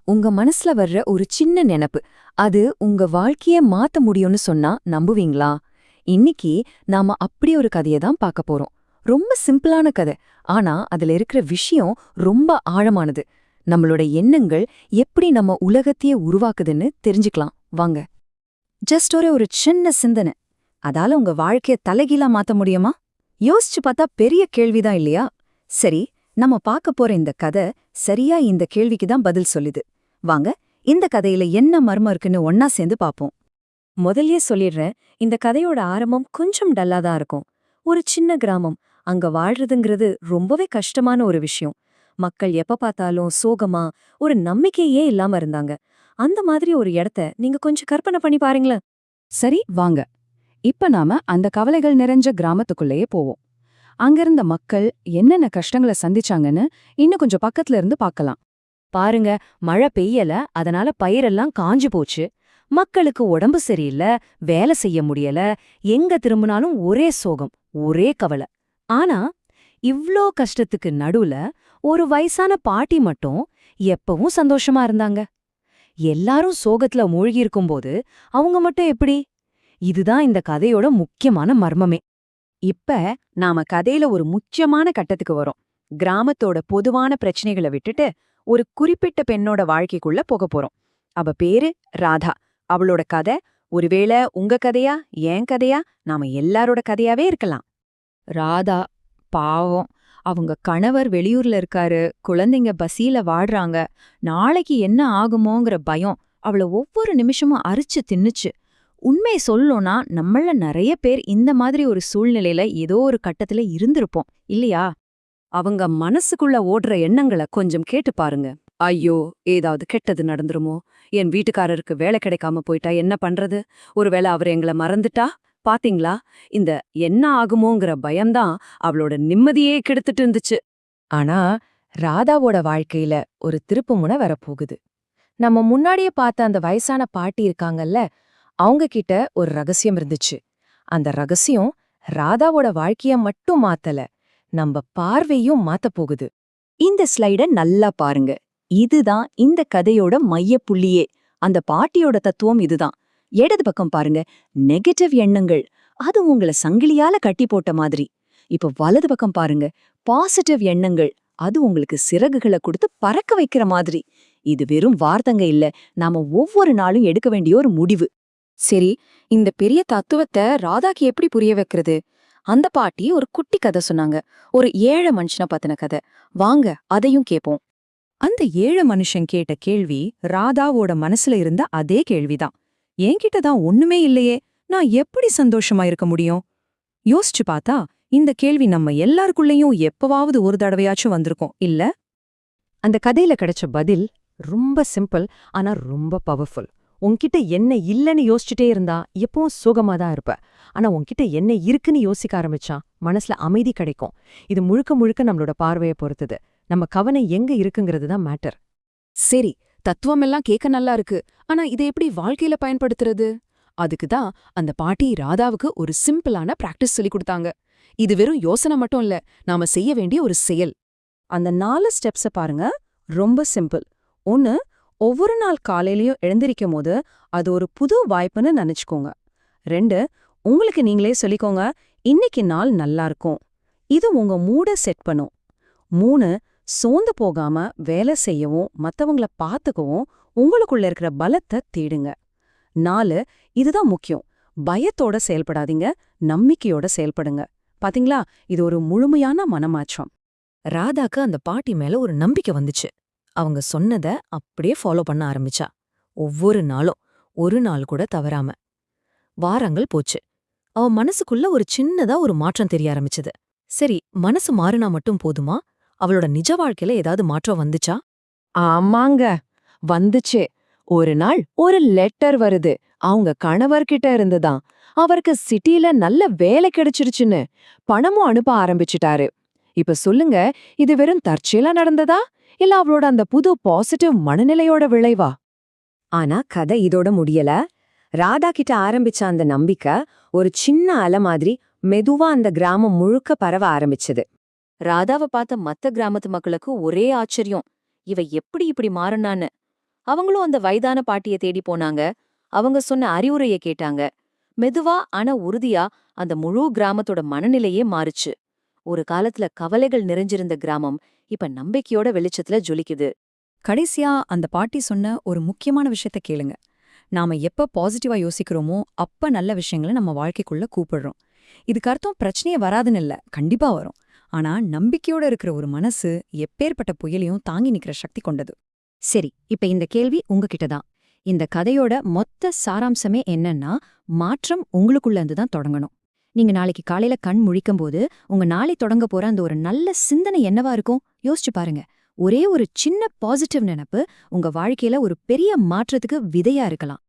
உங்க மனசுல வர்ற ஒரு சின்ன நெனப்பு, அது உங்க வாழ்க்கைய மாத்த முடியும்னு சொன்னா நம்புவீங்களா? இன்னிக்கு நாம அப்படி ஒரு கதைய தான் பார்க்க போறோம். ரொம்ப சிம்பிளான கதை, ஆனா அதுல இருக்கிற விஷயம் ரொம்ப ஆழமானது. நம்மளோட எண்ணங்கள் எப்படி நம்ம உலகத்தையே உருவாக்குதுன்னு தெரிஞ்சுக்கலாம் வாங்க. ஜஸ்ட் ஒரு சின்ன சிந்தனை, அதால உங்க வாழ்க்கைய தலைகீழா மாத்த முடியுமா? யோசிச்சு பார்த்தா பெரிய கேள்விதான் இல்லையா? சரி, நம்ம பார்க்க போற இந்த கதை சரியா இந்த கேள்விக்கு தான் பதில் சொல்லுது. வாங்க, இந்த கதையில என்ன மர்மம் இருக்குன்னு ஒன்னா சேர்ந்து பாப்போம். முதல்லயே சொல்லிடுறேன், இந்த கதையோட ஆரம்பம் கொஞ்சம் டல்லா தான் இருக்கும். ஒரு சின்ன கிராமம், அங்க வாழ்றதுங்கிறது ரொம்பவே கஷ்டமான ஒரு விஷயம். மக்கள் எப்ப பார்த்தாலும் சோகமா, ஒரு நம்பிக்கையே இல்லாம இருந்தாங்க. அந்த மாதிரி ஒரு இடத்த நீங்க கொஞ்சம் கற்பனை பண்ணி பாருங்களேன். சரி, வாங்க. இப்ப நாம அந்த கவலைகள் நிறைஞ்ச கிராமத்துக்குள்ளேயே போவோம். அங்கிருந்த மக்கள் என்னென்ன கஷ்டங்களை சந்திச்சாங்கன்னு இன்னும் கொஞ்சம் பக்கத்துல இருந்து பார்க்கலாம். பாருங்க, மழை பெய்யல, அதனால பயிரெல்லாம் காஞ்சு போச்சு. மக்களுக்கு உடம்பு சரியில்ல, வேலை செய்ய முடியல, எங்க திரும்பினாலும் ஒரே சோகம், ஒரே கவலை. ஆனா இவ்ளோ கஷ்டத்துக்கு நடுவுல ஒரு வயசான பாட்டி மட்டும் எப்பவும் சந்தோஷமா இருந்தாங்க. எல்லாரும் சோகத்துல மூழ்கி இருக்கும்போது அவங்க மட்டும் எப்படி? இதுதான் இந்த கதையோட முக்கியமான மர்மமே. இப்ப நாம கதையில ஒரு முக்கியமான கட்டத்துக்கு வரோம். கிராமத்தோட பொதுவான பிரச்சனைகளை விட்டுட்டு ஒரு குறிப்பிட்ட பெண்ணோட வாழ்க்கைக்குள்ள போக போறோம். அவ பேரு ராதா. அவளோட கதை ஒருவேளை உங்க கதையா, என் கதையா, நாம எல்லாரோட கதையாவே இருக்கலாம். ராதா பாவம், அவங்க கணவர் வெளியூர்ல இருக்காரு, குழந்தைங்க பசியில வாடுறாங்க. நாளைக்கு என்ன ஆகுமோங்கிற பயம் அவள ஒவ்வொரு நிமிஷமும் அரிச்சு தின்னுச்சு. உண்மை சொல்லணும்னா நம்மள நிறைய பேர் இந்த மாதிரி ஒரு சூழ்நிலையில ஏதோ ஒரு கட்டத்துல இருந்திருப்போம் இல்லையா? அவங்க மனசுக்குள்ள ஓடுற எண்ணங்களை கொஞ்சம் கேட்டு பாருங்க. ஐயோ, ஏதாவது கெட்டது நடந்துருமோ? என் வீட்டுக்காரருக்கு வேலை கிடைக்காம போயிட்டா என்ன பண்றது? ஒருவேளை அவர் எங்களை மறந்துட்டா? பாத்தீங்களா, இந்த என்ன ஆகுமோங்கிற பயம்தான் அவளோட நிம்மதியே கெடுத்துட்டு இருந்துச்சு. ஆனா ராதாவோட வாழ்க்கையில ஒரு திருப்புமுனை வரப்போகுது. நம்ம முன்னாடியே பார்த்த அந்த வயசான பாட்டி இருக்காங்கல்ல, அவங்க கிட்ட ஒரு ரகசியம் இருந்துச்சு. அந்த ரகசியம் ராதாவோட வாழ்க்கைய மட்டும் மாத்தல, நம்ம பார்வையும் மாத்தப் போகுது. இந்த ஸ்லைட நல்லா பாருங்க. இதுதான் இந்த கதையோட மையப்புள்ளியே. அந்த பாட்டியோட தத்துவம் இதுதான். இடது பக்கம் பாருங்க, நெகட்டிவ் எண்ணங்கள், அது உங்கள சங்கிலியால கட்டி போட்ட மாதிரி. இப்ப வலது பக்கம் பாருங்க, பாசிட்டிவ் எண்ணங்கள், அது உங்களுக்கு சிறகுகளை கொடுத்து பறக்க வைக்கிற மாதிரி. இது வெறும் வார்த்தைங்க இல்ல, நாம ஒவ்வொரு நாளும் எடுக்க வேண்டிய ஒரு முடிவு. சரி, இந்த பெரிய தத்துவத்தை ராதாக்கு எப்படி புரிய வைக்கிறது? அந்த பாட்டி ஒரு குட்டி கதை சொன்னாங்க, ஒரு ஏழை மனுஷனை பத்தின கதை. வாங்க அதையும் கேட்போம். அந்த ஏழை மனுஷன் கேட்ட கேள்வி ராதாவோட மனசுல இருந்த அதே கேள்விதான். என்கிட்ட தான் ஒண்ணுமே இல்லையே, நான் எப்படி சந்தோஷமா இருக்க முடியும்? யோசிச்சு பார்த்தா இந்த கேள்வி நம்ம எல்லாருக்குள்ளேயும் எப்பவாவது ஒரு தடவையாச்சும் வந்திருக்கோம் இல்ல? அந்த கதையில கிடைச்ச பதில் ரொம்ப சிம்பிள், ஆனா ரொம்ப பவர்ஃபுல். உன்கிட்ட என்ன இல்லைன்னு யோசிச்சுட்டே இருந்தா எப்பவும் சோகமா தான் இருப்ப. ஆனா உன்கிட்ட என்ன இருக்குன்னு யோசிக்க ஆரம்பிச்சா மனசுல அமைதி கிடைக்கும். இது முழுக்க முழுக்க நம்மளோட பார்வையை பொறுத்தது. நம்ம கவனம் எங்க இருக்குங்கிறது தான் மேட்டர். சரி, தத்துவம் எல்லாம் கேட்க நல்லா இருக்கு, ஆனா இதை எப்படி வாழ்க்கையில பயன்படுத்துறது? அதுக்குதான் அந்த பாட்டி ராதாவுக்கு ஒரு சிம்பிளான பிராக்டிஸ் சொல்லி கொடுத்தாங்க. இது வெறும் யோசனை மட்டும் இல்ல, நாம செய்ய வேண்டிய ஒரு செயல். அந்த 4 ஸ்டெப்ஸ பாருங்க, ரொம்ப சிம்பிள். 1, ஒவ்வொரு நாள் காலையிலயும் எழுந்திரிக்கும் போது அது ஒரு புது வாய்ப்புன்னு நினைச்சுக்கோங்க. 2, உங்களுக்கு நீங்களே சொல்லிக்கோங்க, இன்னைக்கு நாள் நல்லா இருக்கும். இது உங்க மூட செட் பண்ணும். 3, சோர்ந்து போகாம வேலை செய்யவும் மத்தவங்கள பார்த்துக்கவும் உங்களுக்குள்ள இருக்கிற பலத்தை தேடுங்க. 4, இதுதான் முக்கியம், பயத்தோட செயல்படாதீங்க, நம்பிக்கையோட செயல்படுங்க. பாத்தீங்களா, இது ஒரு முழுமையான மனமாற்றம். ராதாக்கு அந்த பாட்டி மேல ஒரு நம்பிக்கை வந்துச்சு. அவங்க சொன்னத அப்படியே ஃபாலோ பண்ண ஆரம்பிச்சா. ஒவ்வொரு நாளும், ஒரு நாள் கூட தவறாம. வாரங்கள் போச்சு. அவ மனசுக்குள்ள ஒரு சின்னதா ஒரு மாற்றம் தெரிய ஆரம்பிச்சது. சரி, மனசு மாறினா மட்டும் போதுமா? அவளோட நிஜ வாழ்க்கையில ஏதாவது மாற்றம் வந்துச்சா? ஆமாங்க, வந்துச்சே. ஒரு நாள் ஒரு லெட்டர் வருது, அவங்க கணவர்கிட்ட இருந்துதான். அவருக்கு சிட்டில நல்ல வேலை கிடைச்சிருச்சுன்னு பணமும் அனுப்ப ஆரம்பிச்சுட்டாரு. இப்ப சொல்லுங்க, இது வெறும் தற்செயலா நடந்ததா, இல்ல அவளோட அந்த புது பாசிட்டிவ் மனநிலையோட விளைவா? ஆனா கதை இதோட முடியல. ராதா கிட்ட ஆரம்பிச்ச அந்த நம்பிக்கை ஒரு சின்ன அலை மாதிரி மெதுவா அந்த கிராமம் முழுக்க பரவ ஆரம்பிச்சது. ராதாவை பார்த்த மத்த கிராமத்து மக்களுக்கு ஒரே ஆச்சரியம், இவ எப்படி இப்படி மாறினான்னு. அவங்களும் அந்த வயதான பாட்டிய தேடி போனாங்க. அவங்க சொன்ன அறிவுரைய கேட்டாங்க. மெதுவா ஆனா உறுதியா அந்த முழு கிராமத்தோட மனநிலையே மாறுச்சு. ஒரு காலத்துல கவலைகள் நிறைஞ்சிருந்த கிராமம் இப்ப நம்பிக்கையோட வெளிச்சத்துல ஜொலிக்குது. கடைசியா அந்த பாட்டி சொன்ன ஒரு முக்கியமான விஷயத்த கேளுங்க. நாம எப்ப பாசிட்டிவா யோசிக்கிறோமோ அப்ப நல்ல விஷயங்களை நம்ம வாழ்க்கைக்குள்ள கூப்பிடுறோம். இதுக்கு அர்த்தம் பிரச்சனையே வராதுன்னு இல்ல, கண்டிப்பா வரும். ஆனா நம்பிக்கையோட இருக்கிற ஒரு மனசு எப்பேற்பட்ட புயலையும் தாங்கி நிக்கிற சக்தி கொண்டது. சரி, இப்ப இந்த கேள்வி உங்ககிட்ட தான். இந்த கதையோட மொத்த சாராம்சமே என்னன்னா, மாற்றம் உங்களுக்குள்ள இருந்து தான் தொடங்கணும். நீங்க நாளைக்கு காலையில கண் முழிக்கும்போது உங்க நாளை தொடங்க போற அந்த ஒரு நல்ல சிந்தனை என்னவா இருக்கும் யோசிச்சு பாருங்க. ஒரே ஒரு சின்ன பாசிட்டிவ் நினைப்பு உங்க வாழ்க்கையில ஒரு பெரிய மாற்றத்துக்கு விதையா இருக்கலாம்.